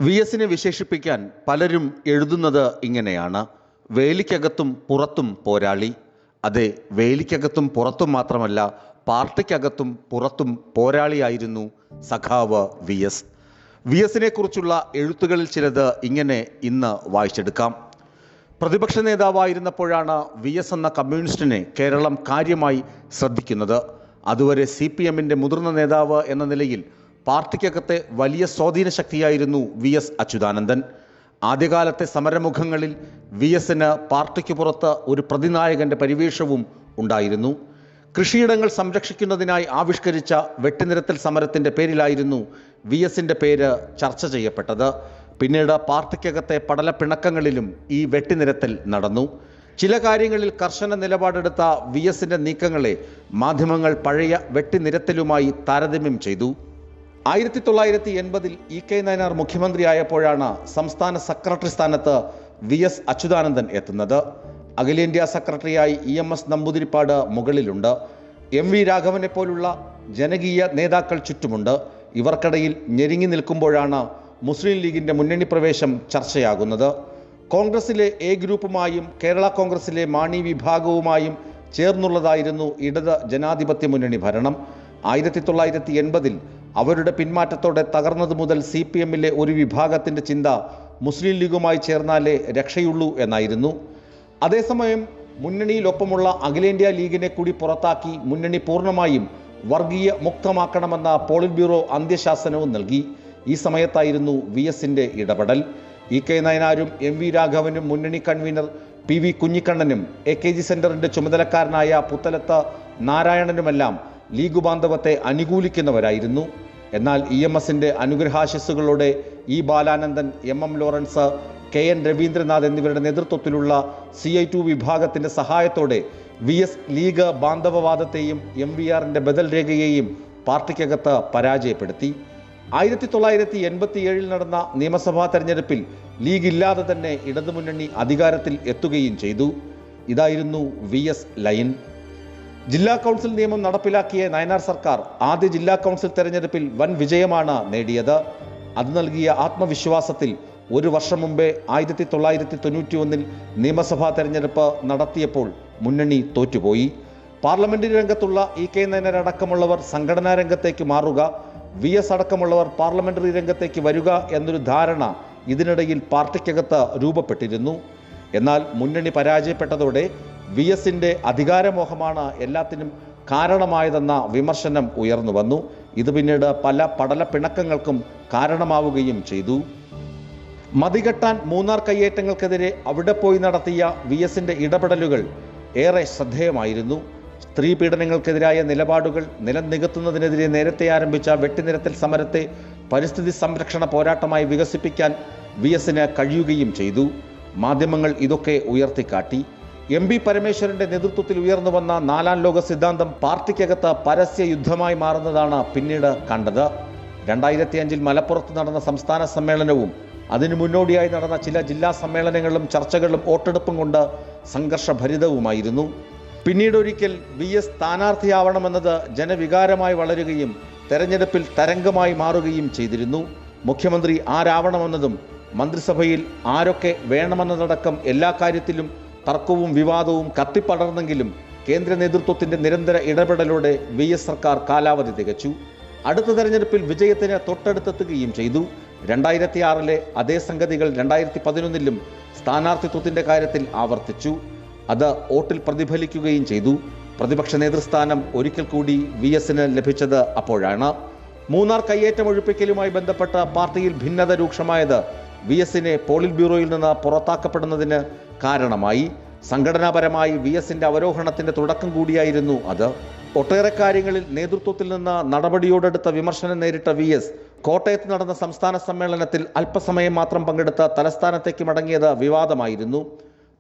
V എസിനെ വിശേഷിപ്പിക്കാൻ പലരും എഴുതുന്നത് ഇങ്ങനെയാണ്: വേലിക്കകത്തും പുറത്തും പോരാളി. അതെ, വേലിക്കകത്തും പുറത്തും മാത്രമല്ല, പാർട്ടിക്കകത്തും പുറത്തും പോരാളിയായിരുന്നു സഖാവ് വി എസ്. വി എസിനെ കുറിച്ചുള്ള എഴുത്തുകളിൽ ചിലത് ഇങ്ങനെ ഇന്ന് വായിച്ചെടുക്കാം. പ്രതിപക്ഷ നേതാവായിരുന്നപ്പോഴാണ് വി എസ് എന്ന കമ്മ്യൂണിസ്റ്റിനെ കേരളം കാര്യമായി ശ്രദ്ധിക്കുന്നത്. അതുവരെ CPM-ന്റെ മുതിർന്ന നേതാവ് എന്ന നിലയിൽ പാർട്ടിക്കകത്തെ വലിയ സ്വാധീന ശക്തിയായിരുന്നു വി എസ് അച്യുതാനന്ദൻ. ആദ്യകാലത്തെ സമരമുഖങ്ങളിൽ വി എസിന് പാർട്ടിക്ക് പുറത്ത് ഒരു പ്രതിനായകന്റെ പരിവേഷവും ഉണ്ടായിരുന്നു. കൃഷിയിടങ്ങൾ സംരക്ഷിക്കുന്നതിനായി ആവിഷ്കരിച്ച വെട്ടിനിരത്തൽ സമരത്തിൻ്റെ പേരിലായിരുന്നു വി എസിൻ്റെ പേര് ചർച്ച ചെയ്യപ്പെട്ടത്. പിന്നീട് പാർട്ടിക്കകത്തെ പടലപ്പിണക്കങ്ങളിലും ഈ വെട്ടിനിരത്തൽ നടന്നു. ചില കാര്യങ്ങളിൽ കർശന നിലപാടെടുത്ത വി എസിൻ്റെ നീക്കങ്ങളെ മാധ്യമങ്ങൾ പഴയ വെട്ടിനിരത്തലുമായി താരതമ്യം ചെയ്തു. 1980-ൽ EK നയനാർ മുഖ്യമന്ത്രിയായപ്പോഴാണ് സംസ്ഥാന സെക്രട്ടറി സ്ഥാനത്ത് വി എസ് അച്യുതാനന്ദൻ എത്തുന്നത്. അഖിലേന്ത്യാ സെക്രട്ടറിയായി EMS നമ്പൂതിരിപ്പാട് മുകളിലുണ്ട്. MV രാഘവനെ പോലുള്ള ജനകീയ നേതാക്കൾ ചുറ്റുമുണ്ട്. ഇവർക്കിടയിൽ ഞെരുങ്ങി നിൽക്കുമ്പോഴാണ് മുസ്ലിം ലീഗിൻ്റെ മുന്നണി പ്രവേശം ചർച്ചയാകുന്നത്. കോൺഗ്രസിലെ A ഗ്രൂപ്പുമായും കേരള കോൺഗ്രസിലെ മാണി വിഭാഗവുമായും ചേർന്നുള്ളതായിരുന്നു ഇടത് ജനാധിപത്യ മുന്നണി ഭരണം. 1980-ൽ അവരുടെ പിന്മാറ്റത്തോടെ തകർന്നതു മുതൽ CPM-ലെ ഒരു വിഭാഗത്തിൻ്റെ ചിന്ത മുസ്ലിം ലീഗുമായി ചേർന്നാലേ രക്ഷയുള്ളൂ എന്നായിരുന്നു. അതേസമയം മുന്നണിയിലൊപ്പമുള്ള അഖിലേന്ത്യാ ലീഗിനെ കൂടി പുറത്താക്കി മുന്നണി പൂർണ്ണമായും വർഗീയ മുക്തമാക്കണമെന്ന പോളിറ്റ് ബ്യൂറോ അന്ത്യശാസനവും നൽകി. ഈ സമയത്തായിരുന്നു വി എസിൻ്റെ ഇടപെടൽ. EK നയനാരും MV രാഘവനും മുന്നണി കൺവീനർ PV കുഞ്ഞിക്കണ്ണനും AKG സെന്ററിൻ്റെ ചുമതലക്കാരനായ പുത്തലത്ത് നാരായണനുമെല്ലാം ലീഗ് ബാന്ധവത്തെ അനുകൂലിക്കുന്നവരായിരുന്നു. എന്നാൽ EMS-ന്റെ അനുഗ്രഹാശിസ്സുകളോടെ E Balanandan, MM Lawrence, KN Ravindranath എന്നിവരുടെ നേതൃത്വത്തിലുള്ള CI2 വിഭാഗത്തിൻ്റെ സഹായത്തോടെ വി എസ് ലീഗ് ബാന്ധവവാദത്തെയും MVR-ന്റെ ബദൽ രേഖയെയും പാർട്ടിക്കകത്ത് പരാജയപ്പെടുത്തി. 1987-ൽ നടന്ന നിയമസഭാ തെരഞ്ഞെടുപ്പിൽ ലീഗ് ഇല്ലാതെ തന്നെ ഇടതുമുന്നണി അധികാരത്തിൽ എത്തുകയും ചെയ്തു. ഇതായിരുന്നു വി എസ് ലൈൻ. ജില്ലാ കൗൺസിൽ നിയമം നടപ്പിലാക്കിയ നയനാർ സർക്കാർ ആദ്യ ജില്ലാ കൗൺസിൽ തെരഞ്ഞെടുപ്പിൽ വൻ വിജയമാണ് നേടിയത്. അത് നൽകിയ ആത്മവിശ്വാസത്തിൽ ഒരു വർഷം മുമ്പേ 1991-ൽ നിയമസഭാ തെരഞ്ഞെടുപ്പ് നടത്തിയപ്പോൾ മുന്നണി തോറ്റുപോയി. പാർലമെന്ററി രംഗത്തുള്ള EK നയനാർ അടക്കമുള്ളവർ സംഘടനാ രംഗത്തേക്ക് മാറുക, വി എസ് അടക്കമുള്ളവർ പാർലമെന്ററി രംഗത്തേക്ക് വരിക എന്നൊരു ധാരണ ഇതിനിടയിൽ പാർട്ടിക്കകത്ത് രൂപപ്പെട്ടിരുന്നു. എന്നാൽ മുന്നണി പരാജയപ്പെട്ടതോടെ വി എസിൻ്റെ അധികാരമോഹമാണ് എല്ലാത്തിനും കാരണമായതെന്ന വിമർശനം ഉയർന്നു വന്നു. ഇത് പിന്നീട് പല പടലപ്പിണക്കങ്ങൾക്കും കാരണമാവുകയും ചെയ്തു. മതികെട്ടാൻ മൂന്നാർ കയ്യേറ്റങ്ങൾക്കെതിരെ അവിടെ പോയി നടത്തിയ വി എസിൻ്റെ ഇടപെടലുകൾ ഏറെ ശ്രദ്ധേയമായിരുന്നു. സ്ത്രീ പീഡനങ്ങൾക്കെതിരായ നിലപാടുകൾ, നിലം നികത്തുന്നതിനെതിരെ നേരത്തെ ആരംഭിച്ച വെട്ടിനിരത്തൽ സമരത്തെ പരിസ്ഥിതി സംരക്ഷണ പോരാട്ടമായി വികസിപ്പിക്കാൻ വി എസിന് കഴിയുകയും ചെയ്തു. മാധ്യമങ്ങൾ ഇതൊക്കെ ഉയർത്തിക്കാട്ടി. MB പരമേശ്വരന്റെ നേതൃത്വത്തിൽ ഉയർന്നു വന്ന 4-ാം ലോക സിദ്ധാന്തം പാർട്ടിക്കകത്ത് പരസ്യ യുദ്ധമായി മാറുന്നതാണ് പിന്നീട് കണ്ടത്. 2005-ൽ മലപ്പുറത്ത് നടന്ന സംസ്ഥാന സമ്മേളനവും അതിനു മുന്നോടിയായി നടന്ന ചില ജില്ലാ സമ്മേളനങ്ങളും ചർച്ചകളും വോട്ടെടുപ്പും കൊണ്ട് സംഘർഷഭരിതവുമായിരുന്നു. പിന്നീടൊരിക്കൽ വി എസ് സ്ഥാനാർത്ഥിയാവണമെന്നത് ജനവികാരമായി വളരുകയും തെരഞ്ഞെടുപ്പിൽ തരംഗമായി മാറുകയും ചെയ്തിരുന്നു. മുഖ്യമന്ത്രി ആരാവണമെന്നതും മന്ത്രിസഭയിൽ ആരൊക്കെ വേണമെന്നതടക്കം എല്ലാ കാര്യത്തിലും തർക്കവും വിവാദവും കത്തിപ്പടർന്നെങ്കിലും കേന്ദ്ര നേതൃത്വത്തിൻ്റെ നിരന്തര ഇടപെടലോടെ വി എസ് സർക്കാർ കാലാവധി തികച്ചു. അടുത്ത തെരഞ്ഞെടുപ്പിൽ വിജയത്തിന് തൊട്ടടുത്തെത്തുകയും ചെയ്തു. 2006-ലെ അതേ സംഗതികൾ 2011-ലും സ്ഥാനാർത്ഥിത്വത്തിൻ്റെ കാര്യത്തിൽ ആവർത്തിച്ചു. അത് വോട്ടിൽ പ്രതിഫലിക്കുകയും ചെയ്തു. പ്രതിപക്ഷ നേതൃസ്ഥാനം ഒരിക്കൽ കൂടി വി എസിന് ലഭിച്ചത് അപ്പോഴാണ്. മൂന്നാർ കയ്യേറ്റം ഒഴിപ്പിക്കലുമായി ബന്ധപ്പെട്ട പാർട്ടിയിൽ ഭിന്നത രൂക്ഷമായത് വി എസിനെ പോളിറ്റ് ബ്യൂറോയിൽ നിന്ന് പുറത്താക്കപ്പെടുന്നതിന് കാരണമായി. സംഘടനാപരമായി വി എസിൻ്റെ അവരോഹണത്തിൻ്റെ തുടക്കം കൂടിയായിരുന്നു അത്. ഒട്ടേറെ കാര്യങ്ങളിൽ നേതൃത്വത്തിൽ നിന്ന് നടപടിയോടെടുത്ത വിമർശനം നേരിട്ട വി എസ് കോട്ടയത്ത് നടന്ന സംസ്ഥാന സമ്മേളനത്തിൽ അല്പസമയം മാത്രം പങ്കെടുത്ത തലസ്ഥാനത്തേക്ക് മടങ്ങിയത് വിവാദമായിരുന്നു.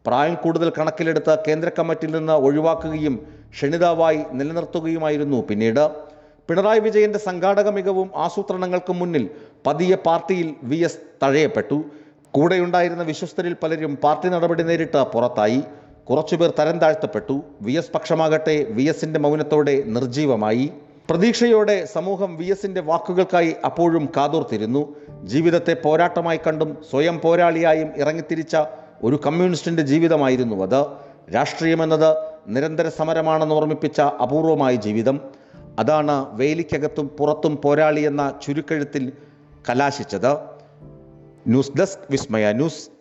പ്രായം കൂടുതൽ കണക്കിലെടുത്ത് കേന്ദ്ര കമ്മിറ്റിയിൽ നിന്ന് ഒഴിവാക്കുകയും ക്ഷണിതാവായി നിലനിർത്തുകയുമായിരുന്നു പിന്നീട്. പിണറായി വിജയന്റെ സംഘാടക മികവും ആസൂത്രണങ്ങൾക്കും മുന്നിൽ പതിയെ പാർട്ടിയിൽ വി എസ് തഴയപ്പെട്ടു. കൂടെയുണ്ടായിരുന്ന വിശ്വസ്തരിൽ പലരും പാർട്ടി നടപടി നേരിട്ട് പുറത്തായി. കുറച്ചുപേർ തരം താഴ്ത്തപ്പെട്ടു. വി എസ് പക്ഷമാകട്ടെ വി എസിൻ്റെ മൗനത്തോടെ നിർജീവമായി. പ്രതീക്ഷയോടെ സമൂഹം VSന്റെ വാക്കുകൾക്കായി അപ്പോഴും കാതോർത്തിരുന്നു. ജീവിതത്തെ പോരാട്ടമായി കണ്ടും സ്വയം പോരാളിയായും ഇറങ്ങിത്തിരിച്ച ഒരു കമ്മ്യൂണിസ്റ്റിന്റെ ജീവിതമായിരുന്നു അത്. രാഷ്ട്രീയമെന്നത് നിരന്തര സമരമാണെന്ന് ഓർമ്മിപ്പിച്ച അപൂർവമായ ജീവിതം. അതാണ് വേലിക്കകത്തും പുറത്തും പോരാളി എന്ന ചുരുക്കെഴുത്തിൽ കലാശിച്ചത്. ന്യൂസ് ഡെസ്ക് വിസ്മയ ന്യൂസ്.